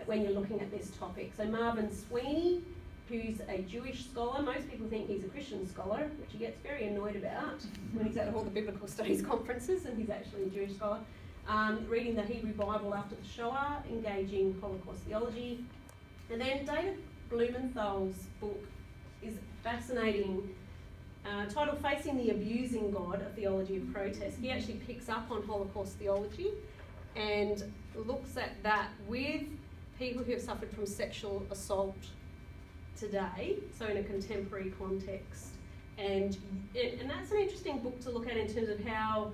when you're looking at this topic. So Marvin Sweeney, who's a Jewish scholar. Most people think he's a Christian scholar, which he gets very annoyed about when he's at all the biblical studies conferences, and he's actually a Jewish scholar. Reading the Hebrew Bible after the Shoah, engaging Holocaust theology. And then David Blumenthal's book is fascinating, titled Facing the Abusing God, A Theology of Protest. He actually picks up on Holocaust theology and looks at that with people who have suffered from sexual assault today, so in a contemporary context. And that's an interesting book to look at in terms of how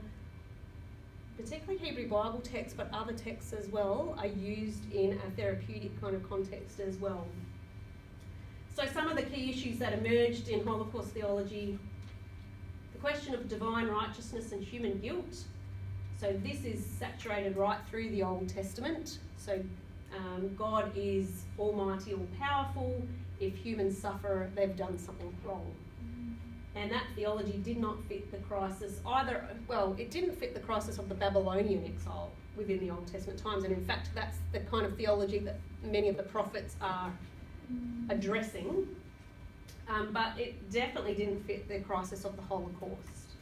particularly Hebrew Bible texts, but other texts as well, are used in a therapeutic kind of context as well. So some of the key issues that emerged in Holocaust theology: the question of divine righteousness and human guilt. So this is saturated right through the Old Testament. So God is almighty, all-powerful. If humans suffer, they've done something wrong. And that theology did not fit the crisis either. Well, it didn't fit the crisis of the Babylonian exile within the Old Testament times. And in fact, that's the kind of theology that many of the prophets are addressing. But it definitely didn't fit the crisis of the Holocaust,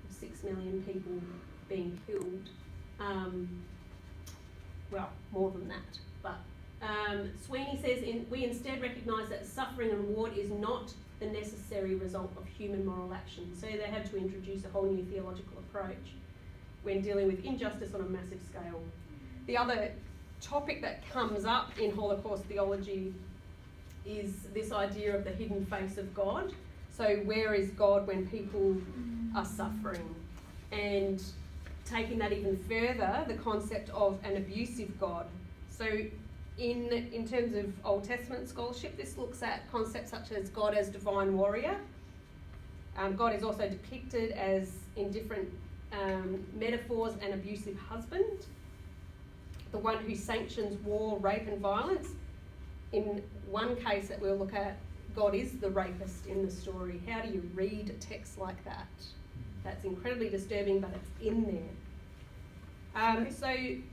6 million people being killed. Well, more than that. But Sweeney says, we instead recognise that suffering and reward is not the necessary result of human moral action. So they had to introduce a whole new theological approach when dealing with injustice on a massive scale. The other topic that comes up in Holocaust theology is this idea of the hidden face of God. So where is God when people are suffering? And taking that even further, the concept of an abusive God. So in terms of Old Testament scholarship, this looks at concepts such as God as divine warrior. God is also depicted as, in different metaphors, an abusive husband, the one who sanctions war, rape and violence. In one case that we'll look at, God is the rapist in the story. How do you read a text like that? That's incredibly disturbing, but it's in there. Sorry?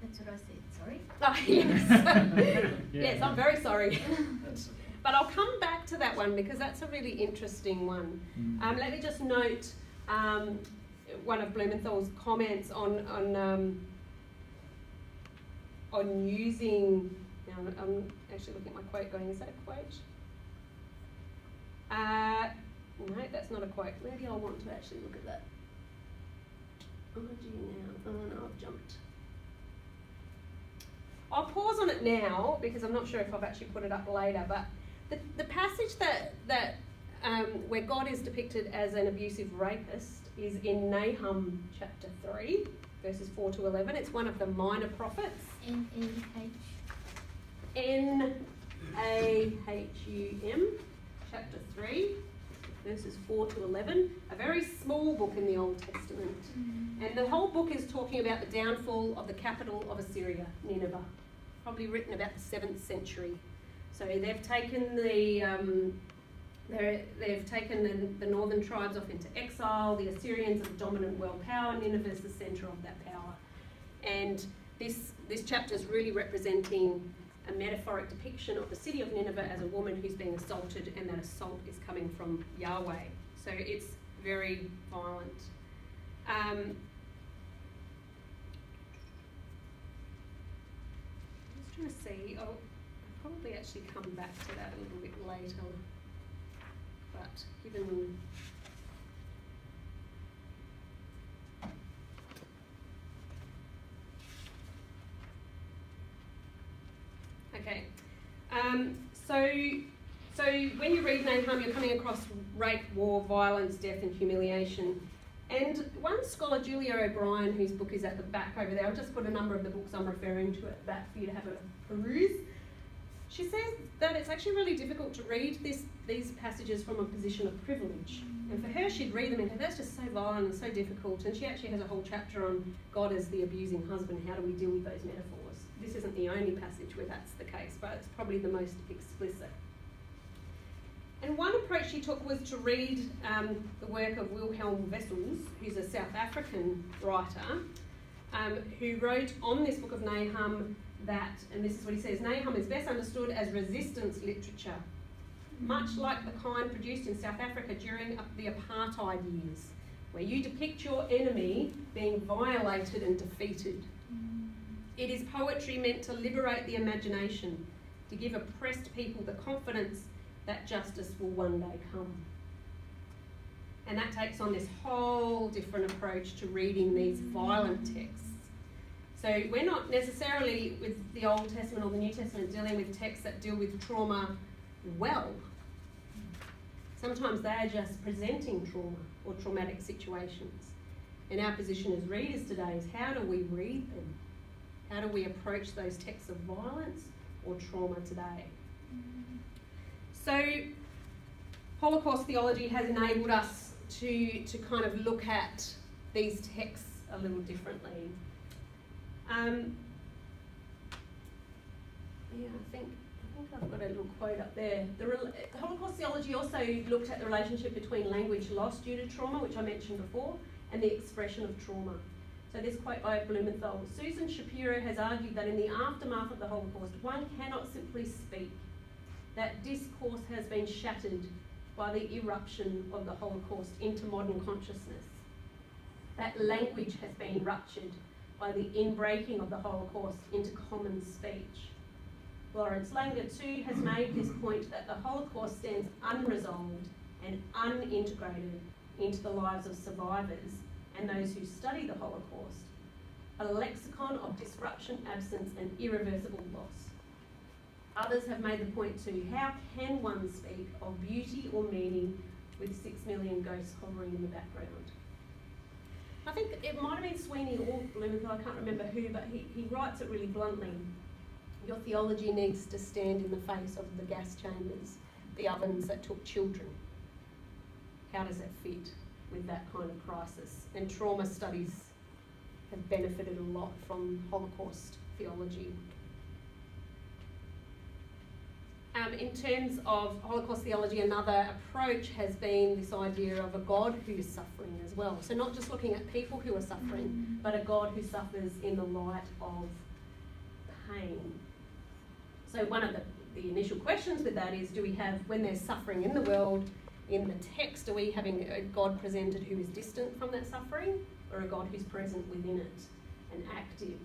That's what I said, sorry. Oh, yes. Yes, I'm very sorry. But I'll come back to that one because that's a really interesting one. Let me just note one of Blumenthal's comments on using. Now I'm actually looking at my quote going, is that a quote? No, that's not a quote. Maybe I'll want to actually look at that. Oh, gee, now. Oh, no, I've jumped. I'll pause on it now because I'm not sure if I've actually put it up later, but the passage that where God is depicted as an abusive rapist is in Nahum chapter 3, verses 4 to 11. It's one of the minor prophets. Nahum chapter 3, verses 4 to 11. A very small book in the Old Testament. And the whole book is talking about the downfall of the capital of Assyria, Nineveh. Probably written about the 7th century. So they've taken the northern tribes off into exile. The Assyrians are the dominant world power. Nineveh is the centre of that power. And this chapter is really representing a metaphoric depiction of the city of Nineveh as a woman who's being assaulted, and that assault is coming from Yahweh. So it's very violent. Trying to see, I'll probably actually come back to that a little bit later, but given okay, so when you read Nahum, you're coming across rape, war, violence, death and humiliation. And one scholar, Julia O'Brien, whose book is at the back over there, I'll just put a number of the books I'm referring to at the back for you to have a peruse. She says that it's actually really difficult to read these passages from a position of privilege. And for her, she'd read them and go, that's just so violent and so difficult. And she actually has a whole chapter on God as the abusing husband. How do we deal with those metaphors? This isn't the only passage where that's the case, but it's probably the most explicit. And one approach she took was to read the work of Wilhelm Wessels, who's a South African writer, who wrote on this book of Nahum that, and this is what he says, Nahum is best understood as resistance literature, much like the kind produced in South Africa during the apartheid years, where you depict your enemy being violated and defeated. It is poetry meant to liberate the imagination, to give oppressed people the confidence that justice will one day come. And that takes on this whole different approach to reading these violent texts. So we're not necessarily with the Old Testament or the New Testament dealing with texts that deal with trauma well. Sometimes they are just presenting trauma or traumatic situations. And our position as readers today is, how do we read them? How do we approach those texts of violence or trauma today? So Holocaust theology has enabled us to kind of look at these texts a little differently. I think I've got a little quote up there. The Holocaust theology also looked at the relationship between language lost due to trauma, which I mentioned before, and the expression of trauma. So this quote by Blumenthal: Susan Shapiro has argued that in the aftermath of the Holocaust, one cannot simply speak. That discourse has been shattered by the eruption of the Holocaust into modern consciousness. That language has been ruptured by the inbreaking of the Holocaust into common speech. Lawrence Langer too has made this point, that the Holocaust stands unresolved and unintegrated into the lives of survivors and those who study the Holocaust, a lexicon of disruption, absence and irreversible loss. Others have made the point too, how can one speak of beauty or meaning with 6 million ghosts hovering in the background? I think it might have been Sweeney or Blumenthal, I can't remember who, but he writes it really bluntly. Your theology needs to stand in the face of the gas chambers, the ovens that took children. How does that fit with that kind of crisis? And trauma studies have benefited a lot from Holocaust theology. In terms of Holocaust theology, another approach has been this idea of a God who is suffering as well. So not just looking at people who are suffering, but a God who suffers in the light of pain. So one of the initial questions with that is, do we have, when there's suffering in the world, in the text, are we having a God presented who is distant from that suffering, or a God who's present within it and active?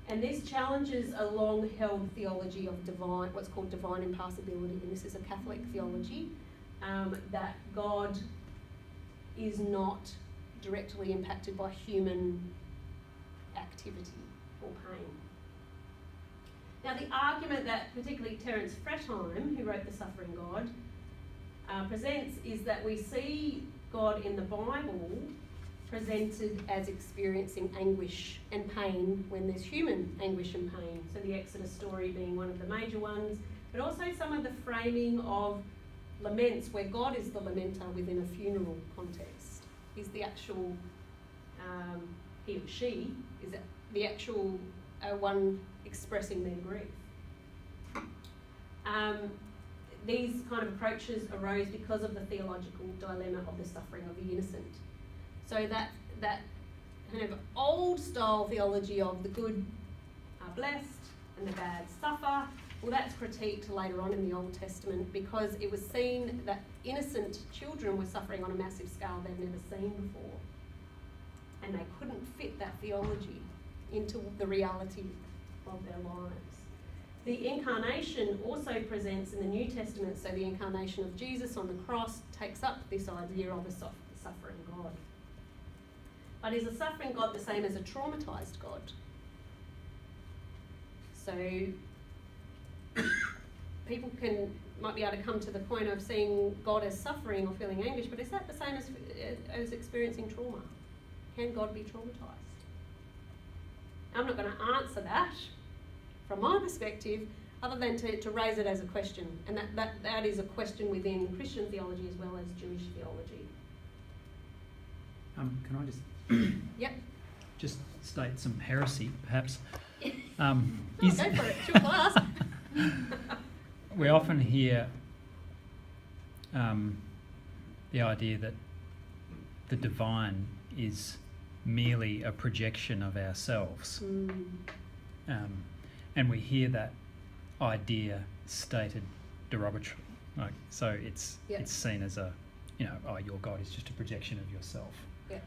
And this challenges a long-held theology of divine, what's called divine impassibility, and this is a Catholic theology, that God is not directly impacted by human activity or pain. Now, the argument that particularly Terence Fretheim, who wrote The Suffering God, presents is that we see God in the Bible presented as experiencing anguish and pain when there's human anguish and pain. So the Exodus story being one of the major ones, but also some of the framing of laments where God is the lamenter within a funeral context. He's the actual, he or she is the actual one expressing their grief. These kind of approaches arose because of the theological dilemma of the suffering of the innocent. So that kind of old style theology of the good are blessed and the bad suffer, well, that's critiqued later on in the Old Testament because it was seen that innocent children were suffering on a massive scale they'd never seen before. And they couldn't fit that theology into the reality of their lives. The incarnation also presents in the New Testament, so the incarnation of Jesus on the cross takes up this idea of a suffering God. But is a suffering God the same as a traumatised God? So people might be able to come to the point of seeing God as suffering or feeling anguish, but is that the same as experiencing trauma? Can God be traumatised? I'm not going to answer that from my perspective, other than to raise it as a question, and that is a question within Christian theology as well as Jewish theology. Can I just Yep. just state some heresy, perhaps? Go for it. It's your class. We often hear the idea that the divine is merely a projection of ourselves. Mm. And we hear that idea stated derogatorily. Like, so it's seen as a, your God is just a projection of yourself. Yeah.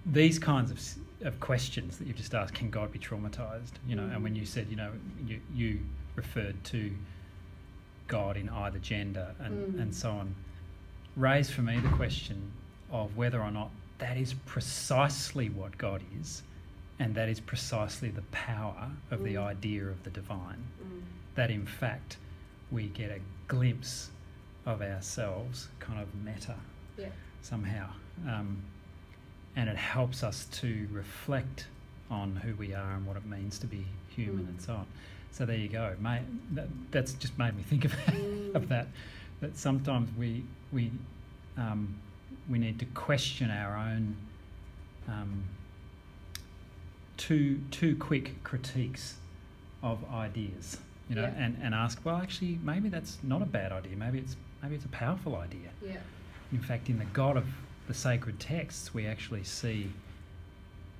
These kinds of questions that you've just asked, can God be traumatised? And when you said, you referred to God in either gender and so on, raised for me the question of whether or not that is precisely what God is, and that is precisely the power of the idea of the divine. That in fact we get a glimpse of ourselves, kind of meta somehow. And it helps us to reflect on who we are and what it means to be human and so on. So there you go. That's just made me think of that sometimes we need to question our own too quick critiques of ideas, and ask, well, actually, maybe that's not a bad idea. Maybe it's a powerful idea. Yeah. In fact, in the God of the sacred texts, we actually see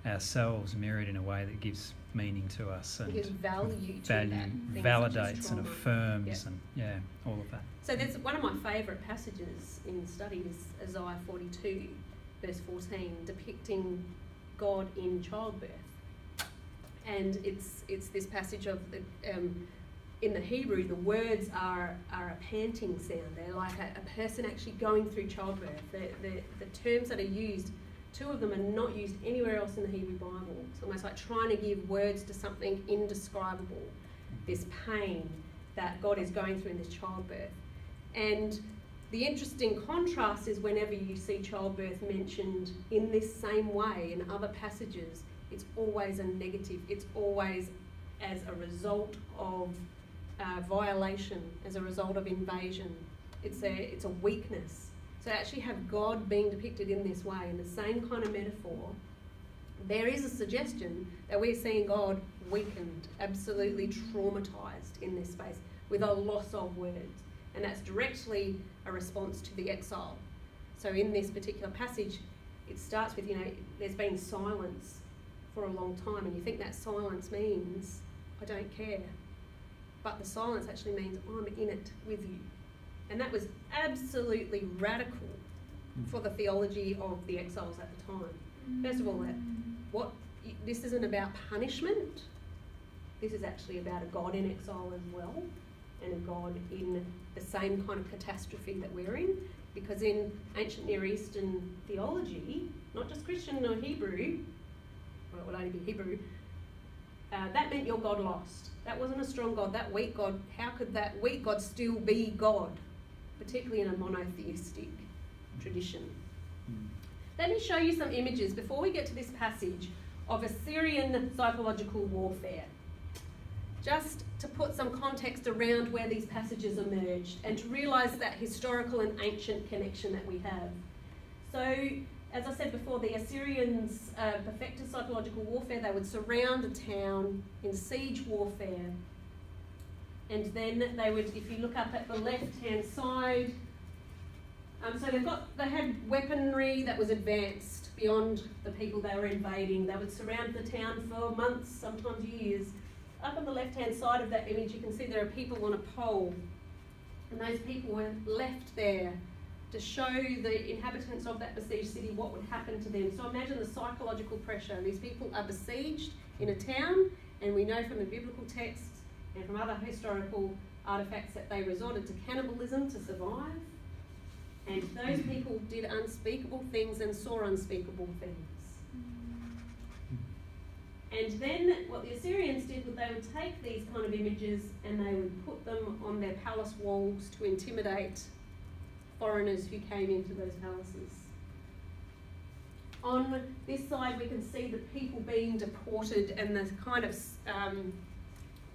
ourselves mirrored in a way that gives meaning to us and gives value to that. Validates and affirms and all of that. So that's one of my favourite passages in study is Isaiah 42, verse 14, depicting God in childbirth. And it's this passage of in the Hebrew, the words are a panting sound. They're like a person actually going through childbirth. The terms that are used, two of them are not used anywhere else in the Hebrew Bible. It's almost like trying to give words to something indescribable, this pain that God is going through in this childbirth. And the interesting contrast is whenever you see childbirth mentioned in this same way in other passages, it's always a negative. It's always as a result of violation, as a result of invasion. It's a weakness. So to actually have God being depicted in this way, in the same kind of metaphor, there is a suggestion that we're seeing God weakened, absolutely traumatised in this space, with a loss of words. And that's directly a response to the exile. So in this particular passage, it starts with, there's been silence for a long time, and you think that silence means, I don't care. But the silence actually means I'm in it with you. And that was absolutely radical for the theology of the exiles at the time. First of all, this isn't about punishment. This is actually about a God in exile as well, and a God in the same kind of catastrophe that we're in. Because in ancient Near Eastern theology, not just Christian or Hebrew, well, it would only be Hebrew, that meant your God lost. That wasn't a strong God, that weak God. How could that weak God still be God? Particularly in a monotheistic tradition. Let me show you some images before we get to this passage of Assyrian psychological warfare. Just to put some context around where these passages emerged and to realise that historical and ancient connection that we have. So, as I said before, the Assyrians perfected psychological warfare. They would surround a town in siege warfare. And then they would, if you look up at the left-hand side, so they had weaponry that was advanced beyond the people they were invading. They would surround the town for months, sometimes years. Up on the left-hand side of that image, you can see there are people on a pole. And those people were left there to show the inhabitants of that besieged city what would happen to them. So imagine the psychological pressure. These people are besieged in a town, and we know from the biblical texts and from other historical artefacts that they resorted to cannibalism to survive. And those people did unspeakable things and saw unspeakable things. And then what the Assyrians did was they would take these kind of images and they would put them on their palace walls to intimidate foreigners who came into those palaces. On this side we can see the people being deported and the kind of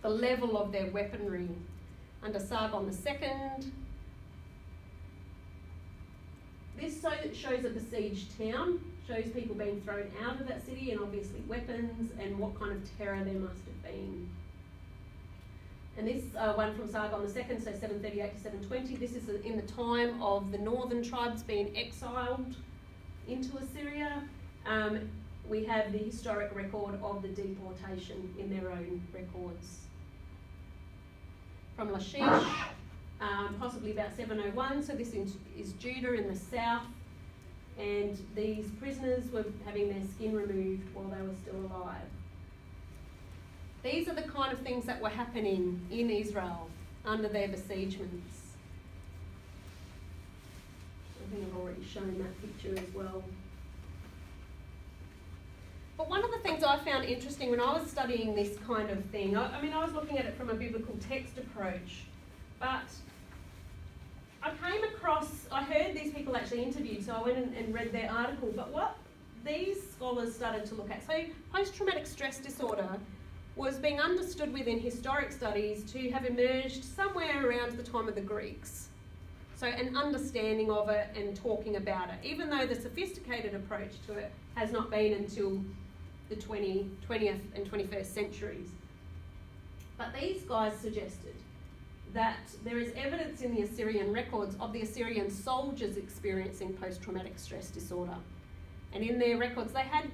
the level of their weaponry. Under Sargon II, this shows a besieged town, shows people being thrown out of that city and obviously weapons and what kind of terror there must have been. And this one from Sargon II, so 738 to 720, this is in the time of the northern tribes being exiled into Assyria. We have the historic record of the deportation in their own records. From Lachish, possibly about 701, so this is Judah in the south, and these prisoners were having their skin removed while they were still alive. These are the kind of things that were happening in Israel under their besiegements. I think I've already shown that picture as well. But one of the things I found interesting when I was studying this kind of thing, I mean, I was looking at it from a biblical text approach, but I came across, I heard these people actually interviewed, so I went and read their article, but what these scholars started to look at, so post-traumatic stress disorder was being understood within historic studies to have emerged somewhere around the time of the Greeks. So an understanding of it and talking about it, even though the sophisticated approach to it has not been until the 20th and 21st centuries. But these guys suggested that there is evidence in the Assyrian records of the Assyrian soldiers experiencing post-traumatic stress disorder. And in their records, they had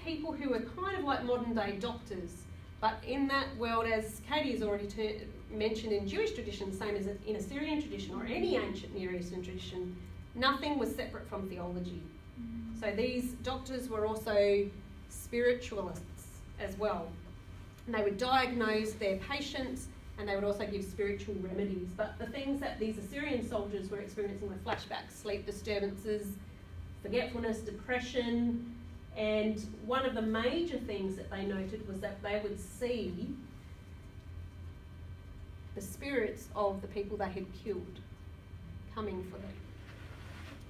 people who were kind of like modern day doctors, but in that world, as Katie has already mentioned, in Jewish tradition, same as in Assyrian tradition or any ancient Near Eastern tradition, nothing was separate from theology. So these doctors were also spiritualists as well. And they would diagnose their patients and they would also give spiritual remedies. But the things that these Assyrian soldiers were experiencing were flashbacks, sleep disturbances, forgetfulness, depression, and one of the major things that they noted was that they would see the spirits of the people they had killed coming for them.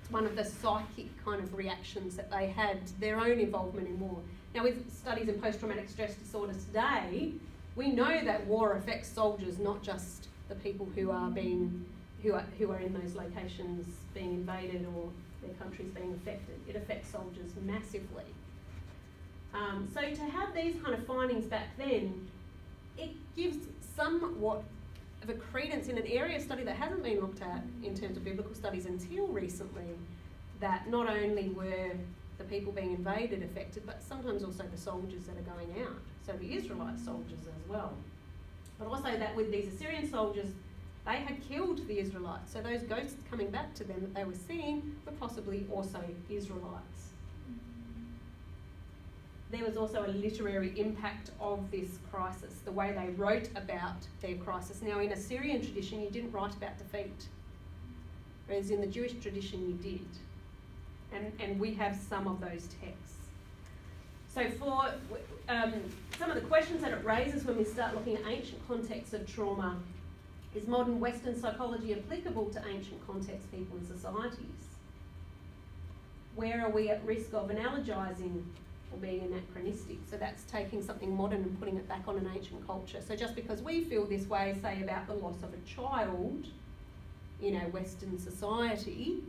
It's one of the psychic kind of reactions that they had, their own involvement in war. Now, with studies in post-traumatic stress disorder today, we know that war affects soldiers, not just the people who are in those locations being invaded or their countries being affected. It affects soldiers massively. So to have these kind of findings back then, it gives somewhat of a credence in an area of study that hasn't been looked at in terms of biblical studies until recently, that not only were the people being invaded affected, but sometimes also the soldiers that are going out, so the Israelite soldiers as well. But also that with these Assyrian soldiers, they had killed the Israelites, so those ghosts coming back to them that they were seeing were possibly also Israelites. There was also a literary impact of this crisis, the way they wrote about their crisis. Now, in Assyrian tradition, you didn't write about defeat, whereas in the Jewish tradition, you did. And we have some of those texts. So for some of the questions that it raises when we start looking at ancient contexts of trauma, is modern Western psychology applicable to ancient context people and societies? Where are we at risk of analogizing or being anachronistic? So that's taking something modern and putting it back on an ancient culture. So just because we feel this way, say about the loss of a child in a Western society,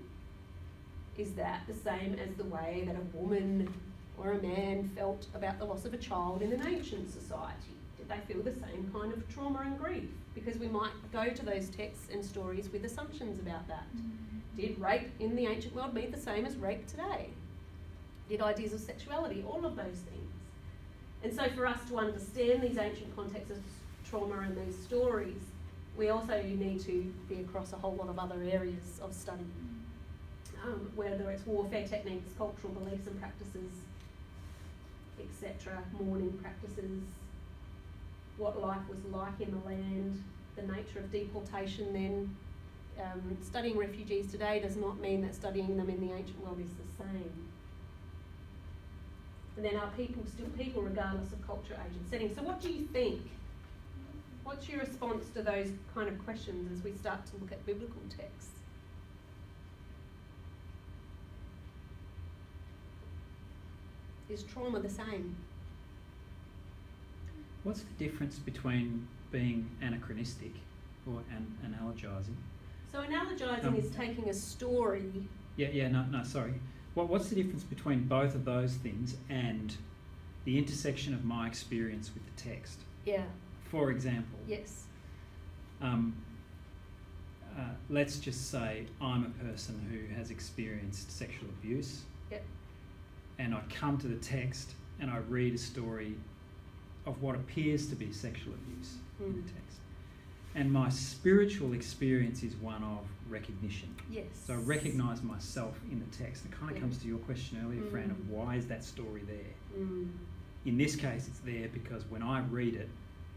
is that the same as the way that a woman or a man felt about the loss of a child in an ancient society? Did they feel the same kind of trauma and grief? Because we might go to those texts and stories with assumptions about that. Did rape in the ancient world mean the same as rape today? Did ideas of sexuality, all of those things. And so for us to understand these ancient contexts of trauma and these stories, we also need to be across a whole lot of other areas of study. Whether it's warfare techniques, cultural beliefs and practices, etc., mourning practices, what life was like in the land, the nature of deportation then. Studying refugees today does not mean that studying them in the ancient world is the same. And then are people still people regardless of culture, age and setting? So what do you think? What's your response to those kind of questions as we start to look at biblical texts? Is trauma the same? What's the difference between being anachronistic or analogizing? So analogizing is taking a story. Sorry. What's the difference between both of those things and the intersection of my experience with the text? Yeah. For example. Yes. Let's just say I'm a person who has experienced sexual abuse Yep. And I come to the text and I read a story of what appears to be sexual abuse in the text. And my spiritual experience is one of recognition. Yes. So I recognise myself in the text. It kind of comes to your question earlier, Fran, of why is that story there? In this case, it's there because when I read it,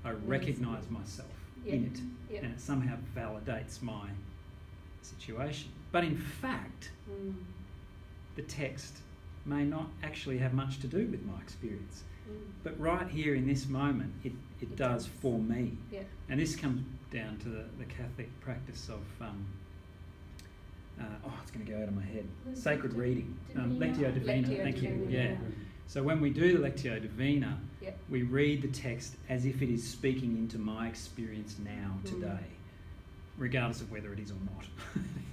I recognise myself in it, and it somehow validates my situation. But in fact, the text may not actually have much to do with my experience. But right here in this moment, it does for me. Yeah. And this comes down to the Catholic practice of, it's going to go out of my head, sacred reading. Lectio Divina, thank you. Yeah. So when we do the Lectio Divina, we read the text as if it is speaking into my experience now, today, regardless of whether it is or not,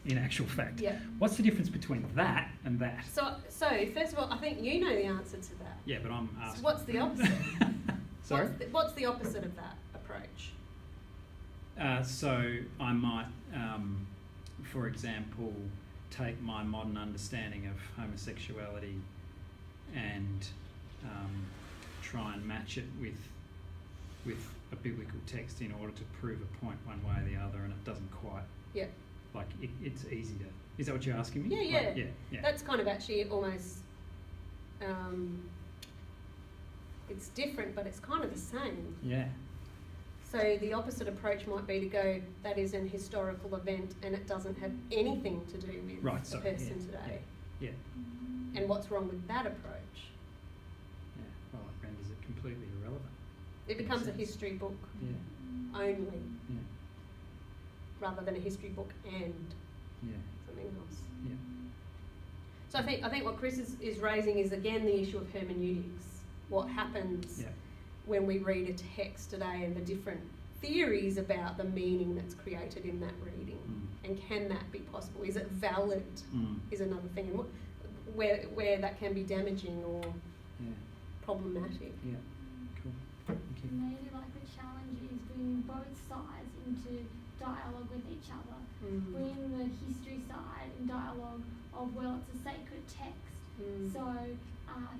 in actual fact. Yeah. What's the difference between that and that? So first of all, I think you know the answer to that. Yeah, but I'm asking. So what's the opposite? Sorry? What's the opposite of that approach? So I might, for example, take my modern understanding of homosexuality and try and match it with a biblical text in order to prove a point one way or the other, and it doesn't quite. Yeah. Like it's easy to. Is that what you're asking me? Yeah, like, yeah. That's kind of actually almost. It's different, but it's kind of the same. Yeah. So the opposite approach might be to go, that is an historical event and it doesn't have anything to do with the person today. Yeah. And what's wrong with that approach? Yeah. Well, it renders it completely irrelevant. It becomes a history book only, rather than a history book and something else. Yeah. So I think what Chris is raising is again the issue of hermeneutics. What happens when we read a text today and the different theories about the meaning that's created in that reading, and can that be possible? Is it valid? Is another thing, and where that can be damaging or problematic. Yeah, cool. Thank you. Maybe like the challenge is bringing both sides into dialogue with each other. Bringing the history side in dialogue of, well, it's a sacred text, so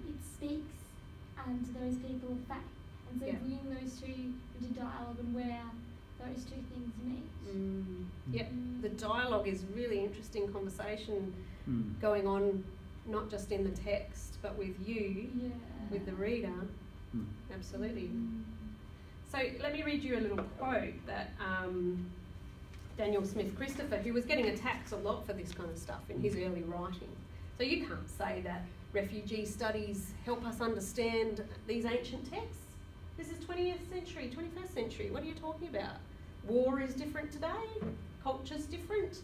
it speaks to those people of faith. And so bringing those two into dialogue and where those two things meet. The dialogue is really interesting conversation going on, not just in the text, but with you, with the reader. Absolutely. So let me read you a little quote that Daniel Smith Christopher, who was getting attacked a lot for this kind of stuff in his early writing. So you can't say that refugee studies help us understand these ancient texts. This is 20th century, 21st century. What are you talking about? War is different today. Culture's different.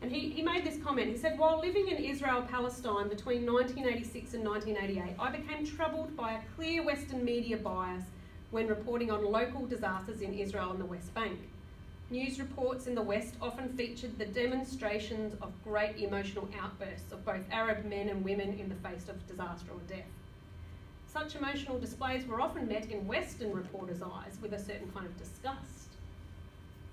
And he made this comment. He said, while living in Israel-Palestine between 1986 and 1988, I became troubled by a clear Western media bias when reporting on local disasters in Israel and the West Bank. News reports in the West often featured the demonstrations of great emotional outbursts of both Arab men and women in the face of disaster or death. Such emotional displays were often met in Western reporters' eyes with a certain kind of disgust.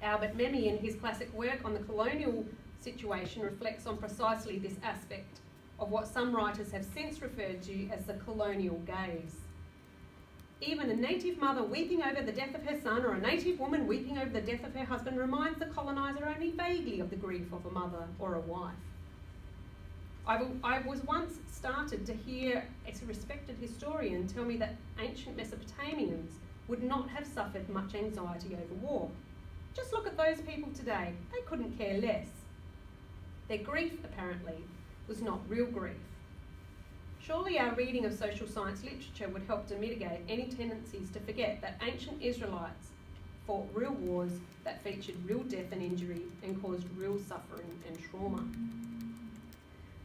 Albert Memmi, in his classic work on the colonial situation, reflects on precisely this aspect of what some writers have since referred to as the colonial gaze. Even a native mother weeping over the death of her son, or a native woman weeping over the death of her husband, reminds the coloniser only vaguely of the grief of a mother or a wife. I was once started to hear a respected historian tell me that ancient Mesopotamians would not have suffered much anxiety over war. Just look at those people today. They couldn't care less. Their grief, apparently, was not real grief. Surely our reading of social science literature would help to mitigate any tendencies to forget that ancient Israelites fought real wars that featured real death and injury and caused real suffering and trauma.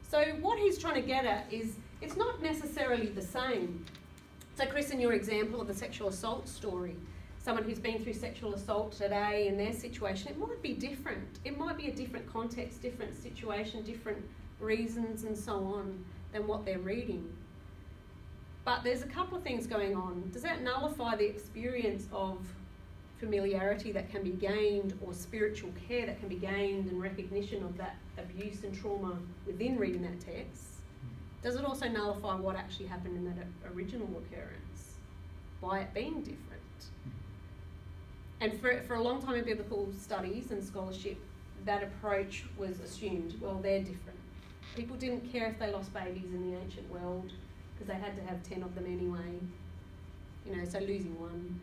So what he's trying to get at is it's not necessarily the same. So Chris, in your example of the sexual assault story, someone who's been through sexual assault today in their situation, it might be different. It might be a different context, different situation, different reasons and so on than what they're reading. But there's a couple of things going on. Does that nullify the experience of familiarity that can be gained, or spiritual care that can be gained, and recognition of that abuse and trauma within reading that text? does it also nullify what actually happened in that original occurrence by it being different? And for a long time in biblical studies and scholarship, that approach was assumed, well, they're different. People didn't care if they lost babies in the ancient world because they had to have 10 of them anyway. You know, so losing one.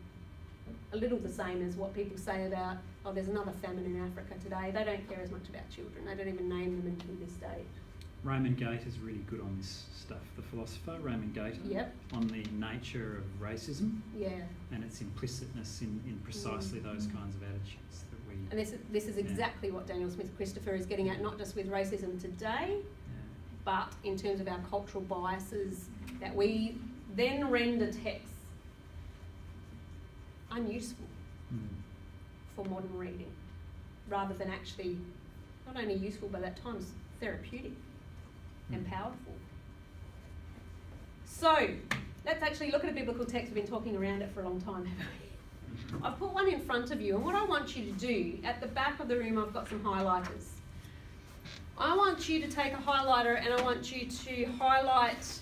A little the same as what people say about, oh, there's another famine in Africa today. They don't care as much about children. They don't even name them until this date. Raymond Gaita's really good on this stuff, the philosopher, Raymond Gaita, Yep. on the nature of racism Yeah. and its implicitness in precisely those kinds of attitudes that we... And this is exactly what Daniel Smith Christopher is getting at, not just with racism today, but in terms of our cultural biases that we then render texts unuseful for modern reading, rather than actually not only useful but at times therapeutic and powerful. So let's actually look at a biblical text. We've been talking around it for a long time, haven't we? I've put one in front of you, and what I want you to do, at the back of the room I've got some highlighters. I want you to take a highlighter and I want you to highlight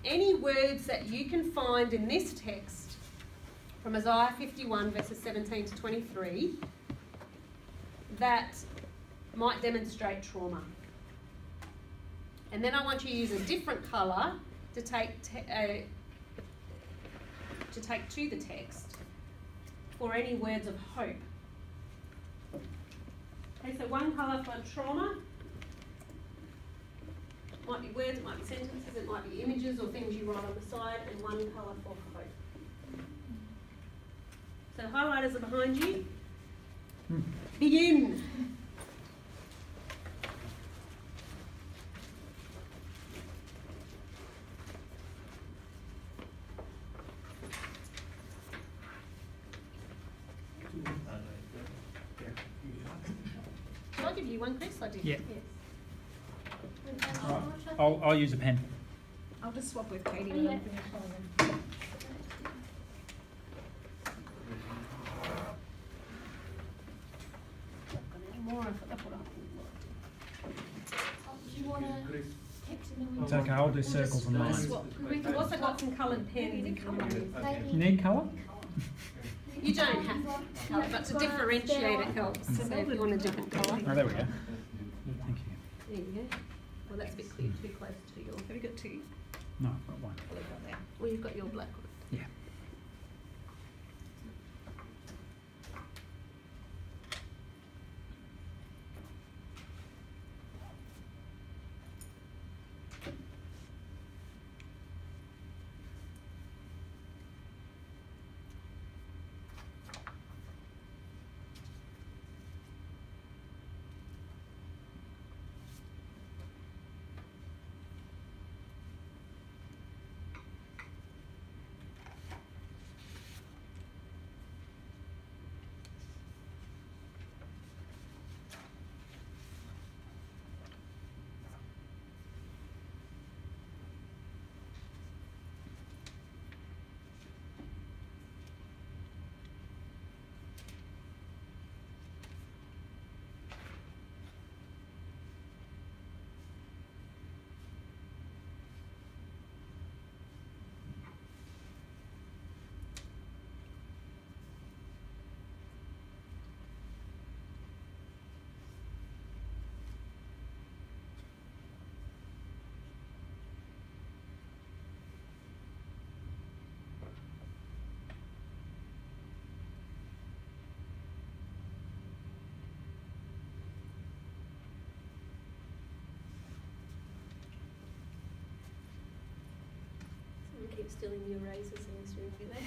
any words that you can find in this text from Isaiah 51 verses 17 to 23 that might demonstrate trauma. And then I want you to use a different colour to take to the text for any words of hope. Okay, so one colour for trauma. It might be words, it might be sentences, it might be images or things you write on the side, and one colour for hope. So the highlighters are behind you. Begin. Shall I give you one, Chris? I did. Yeah. Yes. All right. I'll use a pen. I'll just swap with Katie. Oh, yeah. I'm finished following. More, I've put up. Do you want to text in the It's okay, I'll do circles and lines. We've also got some coloured pens. You need colour? You don't have to colour, but to differentiate it helps. So if you want a different colour. Oh, there we go. Thank you. There you go. Well, that's a bit clear, too close to your. Have you got two? No, I've got one. Well, you've got your black one. Yeah. Someone keeps stealing your razors in this room, do they?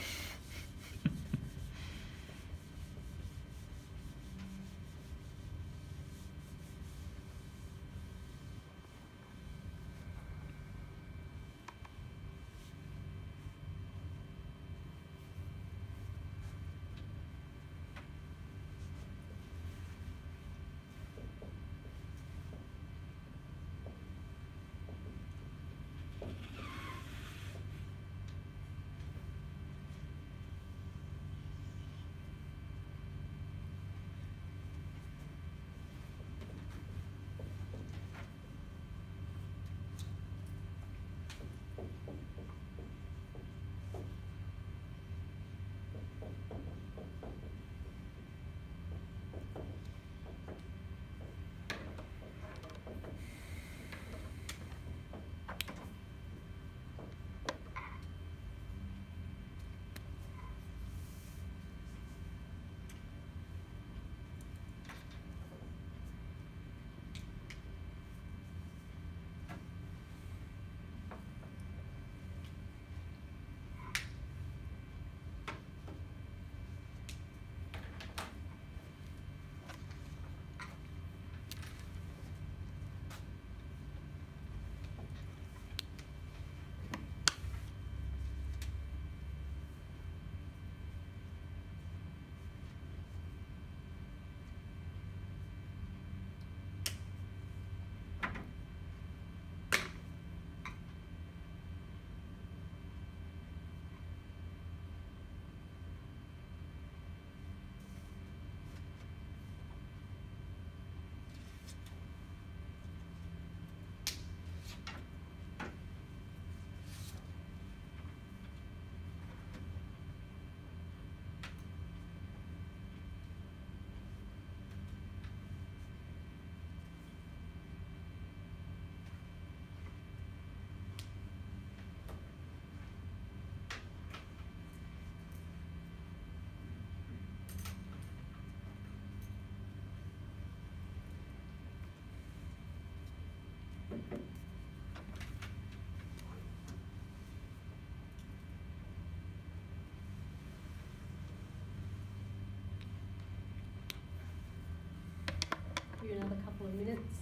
you another couple of minutes.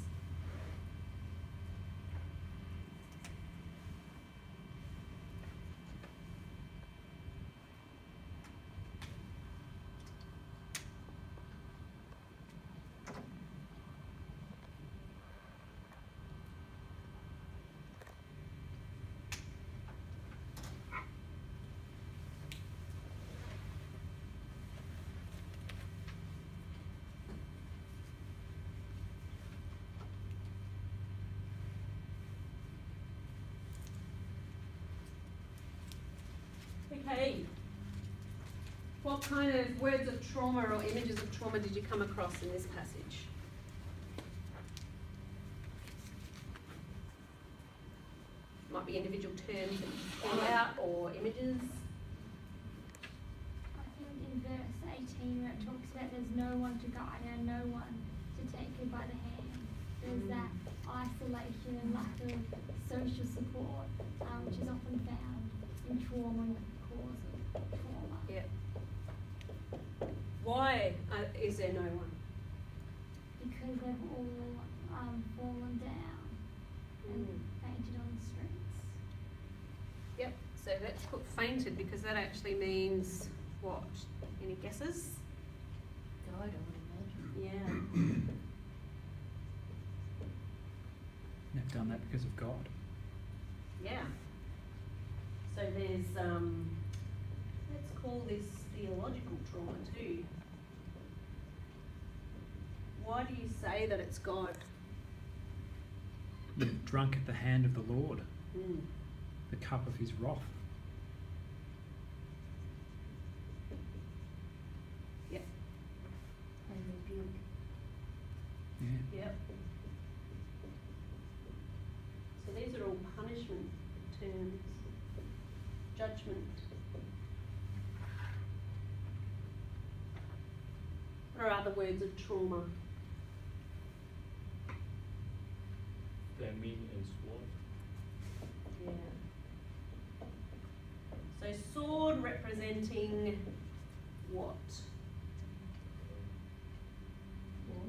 Okay, what kind of words of trauma or images of trauma did you come across in this passage? Might be individual terms that you call out or images. I think in verse 18 where it talks about there's no one to guide her, no one to take her by the hand. There's that isolation and lack of social support, which is often found in trauma, cause of trauma. Yeah. Why is there no one? Because they've all fallen down and fainted on the streets. Yep, so let's put fainted because that actually means what? Any guesses? Died, I would imagine. Yeah. They've done that because of God. Yeah. So there's, let's call this theological trauma too. Why do you say that it's God? They're drunk at the hand of the Lord, Mm. the cup of his wrath. Yep. And rebuke. Yeah. Yep. So these are all punishment terms. Judgment. What are other words of trauma? Famine and sword. Yeah. So sword representing what? War.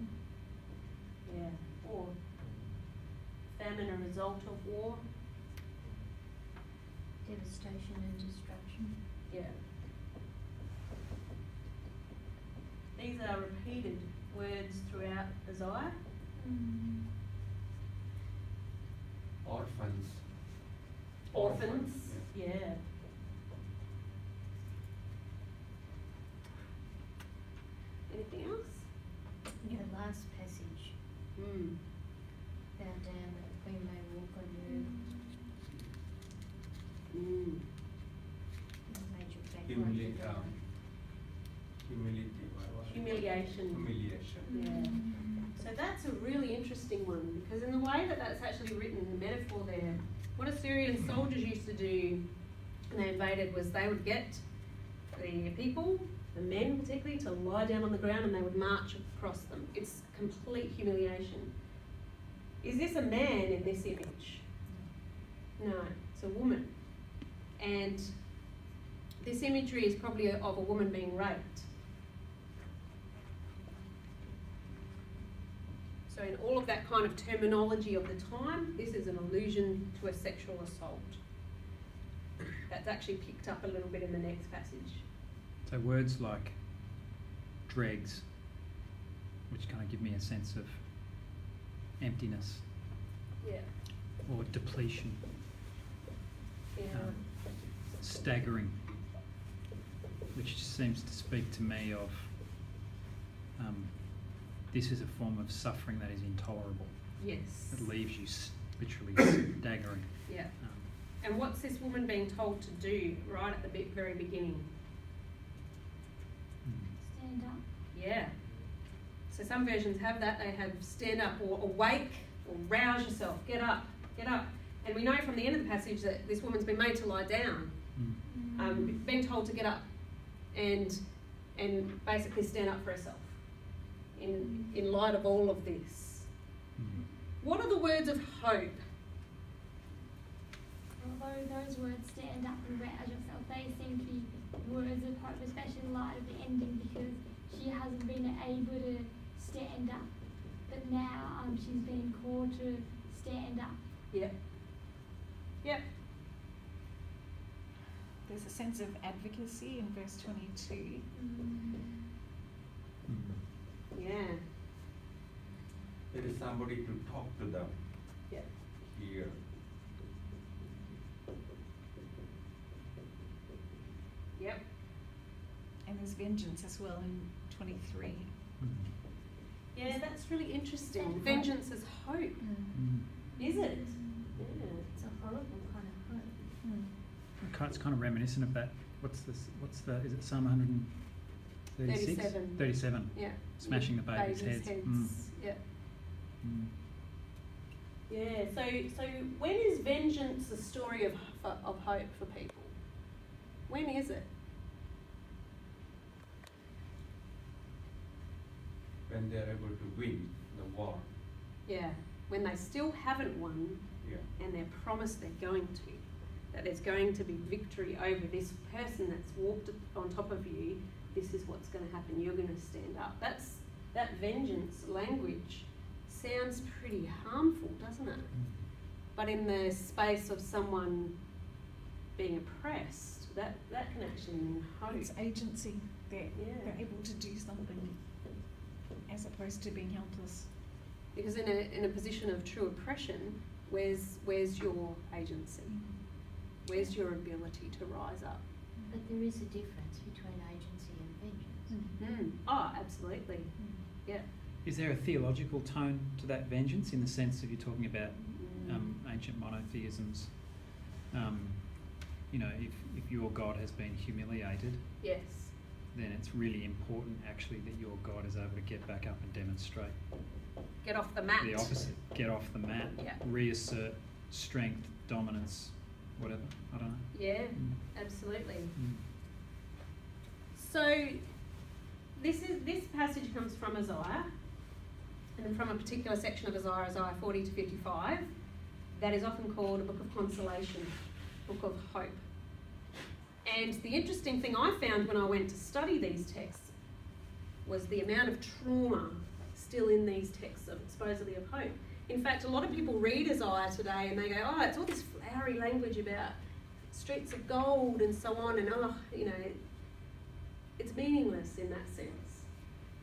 Yeah, war. Famine, a result of war. Devastation and destruction. Yeah. These are repeated words throughout Isaiah. Orphans. Orphans. Yeah. Anything else? You know, last passage, Mm. bow down that we may walk on the earth. Mm. Made your back Humility. like the Humility. Humiliation. Humiliation. Yeah. So that's a really interesting one because in the way that that's actually written, the metaphor there, what Assyrian soldiers used to do when they invaded was they would get the people, the men particularly, to lie down on the ground and they would march across them. It's complete humiliation. Is this a man in this image? No, it's a woman. And this imagery is probably of a woman being raped. So in all of that kind of terminology of the time, this is an allusion to a sexual assault. That's actually picked up a little bit in the next passage. So words like dregs, which kind of give me a sense of emptiness Yeah. or depletion, Yeah. staggering, which just seems to speak to me of this is a form of suffering that is intolerable. Yes. It leaves you literally staggering. Yeah. And what's this woman being told to do right at the very beginning? Stand up. Yeah. So some versions have that. They have stand up or awake or rouse yourself. Get up. Get up. And we know from the end of the passage that this woman's been made to lie down, being told to get up and basically stand up for herself in light of all of this. What are the words of hope? Although those words stand up and rouse yourself, they seem to be words of hope, especially in light of the ending, because she hasn't been able to stand up. But but now she's been called to stand up. Yep. Yep. There's a sense of advocacy in verse 22. Yeah. There is somebody to talk to them. Yeah. Here. Yep. And there's vengeance as well in 23. Yeah, that's really interesting. Hope. Vengeance is hope, is it? Yeah. It's a horrible kind of hope. It's kind of reminiscent of that. What's this? What's the? Is it Psalm 136? 37. 37. Yeah. Smashing the babies' heads. Yeah. Mm. Yeah. So when is vengeance a story of hope for people? When is it? When they are able to win the war. Yeah. When they still haven't won, Yeah. and they're promised they're going to. That there's going to be victory over this person that's walked on top of you. This is what's going to happen. You're going to stand up. That vengeance language sounds pretty harmful, doesn't it? But in the space of someone being oppressed, that can actually mean hope. It's agency. They're Yeah. able to do something as opposed to being helpless. Because in a position of true oppression, where's your agency? Where's your ability to rise up? But there is a difference between agency and vengeance. Oh, absolutely. Yeah. Is there a theological tone to that vengeance in the sense of you're talking about ancient monotheisms? If your God has been humiliated, Yes. then it's really important actually that your God is able to get back up and demonstrate Get off the mat. the opposite. Get off the mat, Yeah. reassert strength, dominance, whatever. I don't know. Yeah, Mm. absolutely. Mm. So this passage comes from Isaiah, and from a particular section of Isaiah 40 to 55, that is often called a book of consolation, book of hope. And the interesting thing I found when I went to study these texts was the amount of trauma still in these texts of supposedly of hope. In fact, a lot of people read Isaiah today and they go, oh, it's all this flowery language about streets of gold and so on, and it's meaningless in that sense.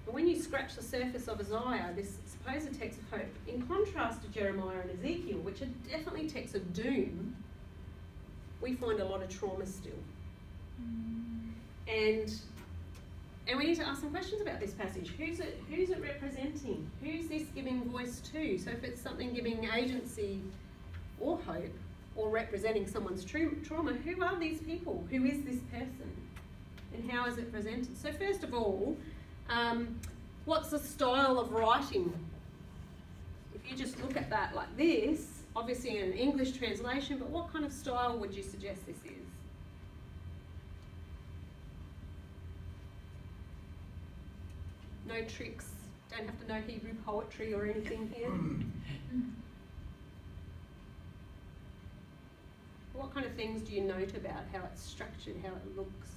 But when you scratch the surface of Isaiah, this supposed text of hope, in contrast to Jeremiah and Ezekiel, which are definitely texts of doom, we find a lot of trauma still. And we need to ask some questions about this passage. Who's it representing? Who's this giving voice to? So if it's something giving agency or hope, or representing someone's trauma, who are these people? Who is this person? And how is it presented? So first of all, what's the style of writing? If you just look at that like this, obviously an English translation, but what kind of style would you suggest this is? No tricks. Don't have to know Hebrew poetry or anything here. What kind of things do you note about how it's structured, how it looks?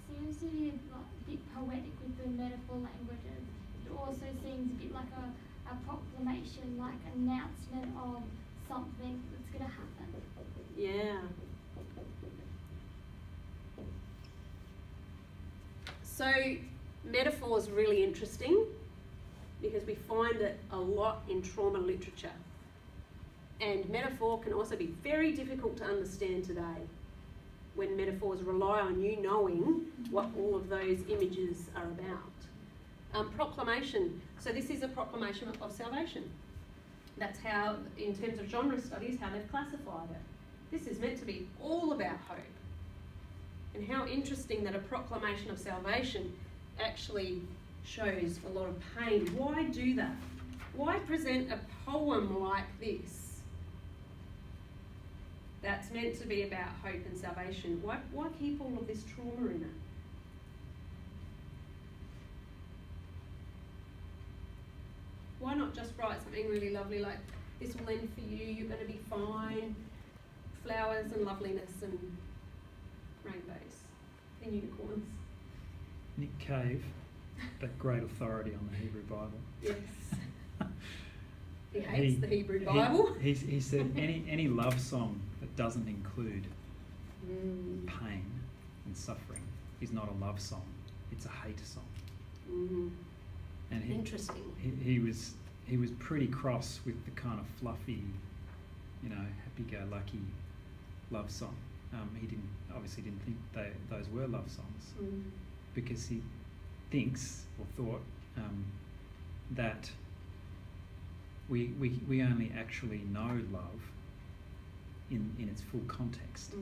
Seems to be a bit poetic with the metaphor languages. It also seems a bit like a proclamation, like an announcement of something that's going to happen. Yeah. So metaphor is really interesting because we find it a lot in trauma literature. And metaphor can also be very difficult to understand today when metaphors rely on you knowing what all of those images are about. Proclamation. So this is a proclamation of salvation. That's how, in terms of genre studies, how they've classified it. This is meant to be all about hope. And how interesting that a proclamation of salvation actually shows a lot of pain. Why do that? Why present a poem like this that's meant to be about hope and salvation? Why keep all of this trauma in it? Why not just write something really lovely like, this will end for you, you're going to be fine, flowers and loveliness and rainbows and unicorns? Nick Cave that great authority on the Hebrew Bible. Yes. He hates the Hebrew Bible. He said any love song that doesn't include pain and suffering is not a love song. It's a hate song. Mm-hmm. And Interesting. He was pretty cross with the kind of fluffy, happy-go-lucky love song. He obviously didn't think those were love songs, because he thinks or thought that we only actually know love in its full context,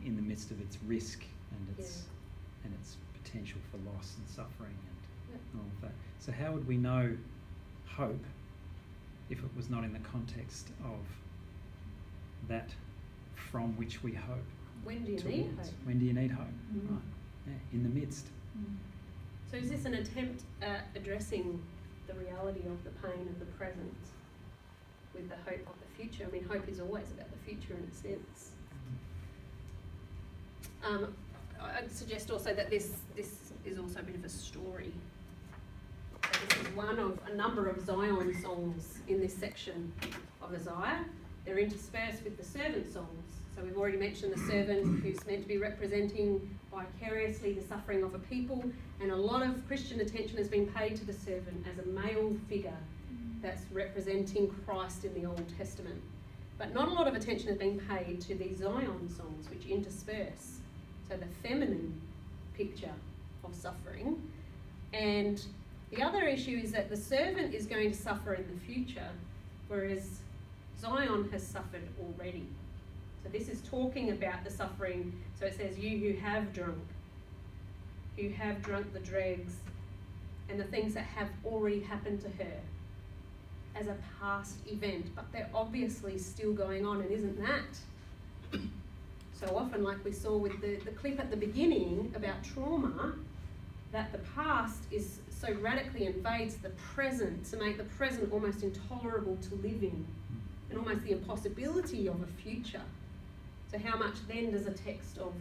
in the midst of its risk and its potential for loss and suffering and all of that. So how would we know hope if it was not in the context of that from which we hope? When do you need hope? When do you need hope? Right. Yeah, in the midst. So is this an attempt at addressing the reality of the pain of the present with the hope of the future? I mean, hope is always about the future in a sense. I'd suggest also that this is also a bit of a story. So this is one of a number of Zion songs in this section of Isaiah. They're interspersed with the servant songs. So we've already mentioned the servant who's meant to be representing vicariously the suffering of a people, and a lot of Christian attention has been paid to the servant as a male figure that's representing Christ in the Old Testament. But not a lot of attention has been paid to these Zion songs, which intersperse. So the feminine picture of suffering. And the other issue is that the servant is going to suffer in the future, whereas Zion has suffered already. So this is talking about the suffering. So it says, you who have drunk the dregs, and the things that have already happened to her as a past event, but they're obviously still going on, and isn't that? So often, like we saw with the clip at the beginning about trauma, that the past is so radically invades the present to make the present almost intolerable to live in, and almost the impossibility of a future. So how much then does a text of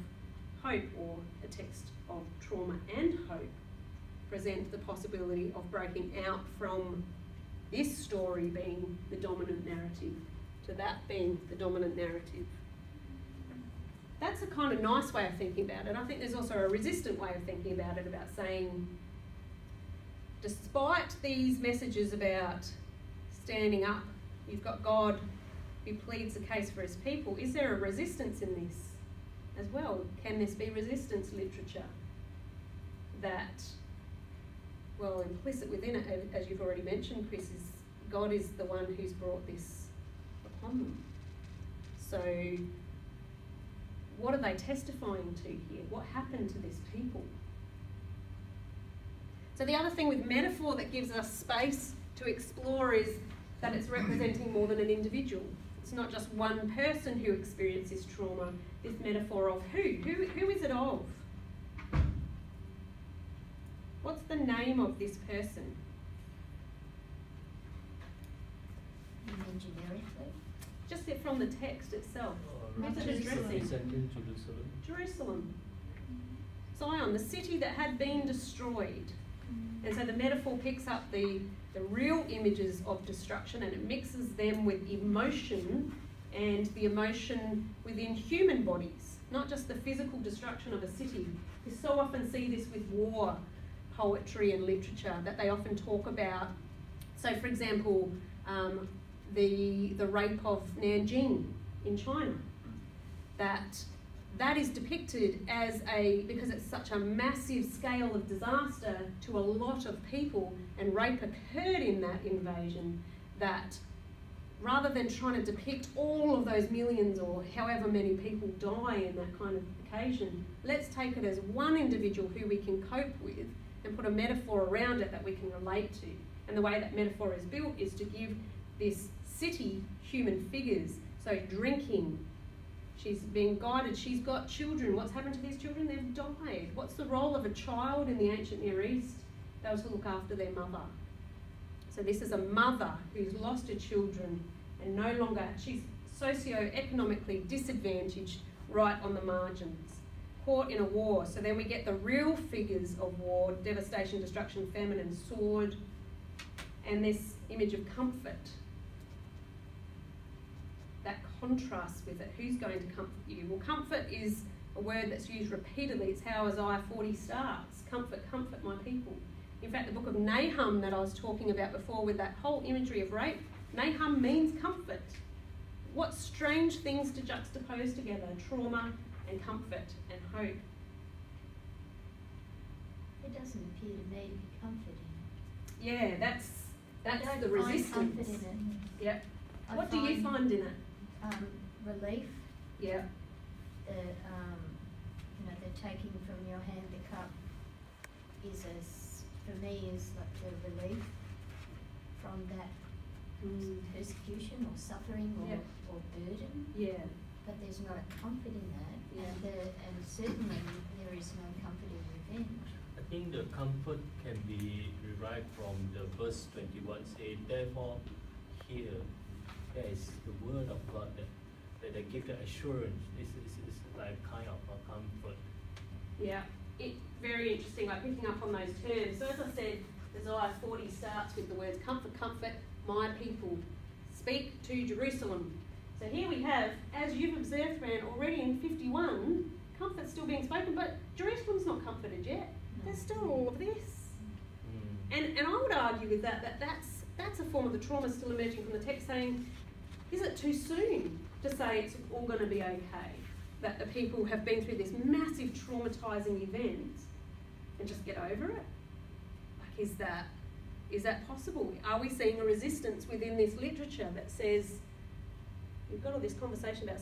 hope or a text of trauma and hope present the possibility of breaking out from this story being the dominant narrative to that being the dominant narrative? That's a kind of nice way of thinking about it. I think there's also a resistant way of thinking about it, about saying, despite these messages about standing up, you've got God who pleads the case for his people, is there a resistance in this as well? Can this be resistance literature that, well, implicit within it, as you've already mentioned, Chris, is God is the one who's brought this upon them. So what are they testifying to here? What happened to this people? So the other thing with metaphor that gives us space to explore is that it's representing more than an individual. It's not just one person who experiences trauma, this metaphor of who is it of? What's the name of this person? You mean generically? Just from the text itself. Who's it addressing? Jerusalem. Zion, the city that had been destroyed. And so the metaphor picks up the real images of destruction, and it mixes them with emotion, and the emotion within human bodies, not just the physical destruction of a city. You so often see this with war poetry and literature, that they often talk about. So for example, the rape of Nanjing in China, that is depicted as because it's such a massive scale of disaster to a lot of people, and rape occurred in that invasion, that rather than trying to depict all of those millions or however many people die in that kind of occasion, let's take it as one individual who we can cope with and put a metaphor around it that we can relate to. And the way that metaphor is built is to give this city human figures. So drinking, she's being guided, she's got children. What's happened to these children? They've died. What's the role of a child in the ancient Near East? They were to look after their mother. So this is a mother who's lost her children and no longer, she's socio-economically disadvantaged right on the margins. caught in a war. So then we get the real figures of war: devastation, destruction, famine, and sword. And this image of comfort. That contrasts with it. Who's going to comfort you? Well, comfort is a word that's used repeatedly. It's how Isaiah 40 starts. Comfort, comfort my people. In fact, the book of Nahum that I was talking about before, with that whole imagery of rape, Nahum means comfort. What strange things to juxtapose together: trauma and comfort and hope. It doesn't appear to me to be comfort in it. Yeah, that's I don't the find resistance. comfort in it. Yep. I What do you find in it? Relief. Yeah. The taking from your hand the cup is for me is like the relief from that persecution or suffering or burden. Yeah. But there's no comfort in that, Yeah. and certainly there is no comfort in revenge. I think the comfort can be derived from the verse 21 saying, therefore here there is the word of God that they give the assurance. This is like kind of a comfort. Yeah. Very interesting, like picking up on those terms. So as I said, Isaiah 40 starts with the words, comfort, comfort my people. Speak to Jerusalem. So here we have, as you've observed, Fran, already in 51, comfort's still being spoken, but Jerusalem's not comforted yet. There's still all of this. And I would argue with that's a form of the trauma still emerging from the text, saying, is it too soon to say it's all going to be okay? That the people have been through this massive traumatising event and just get over it? Like, is that possible? Are we seeing a resistance within this literature that says, we've got all this conversation about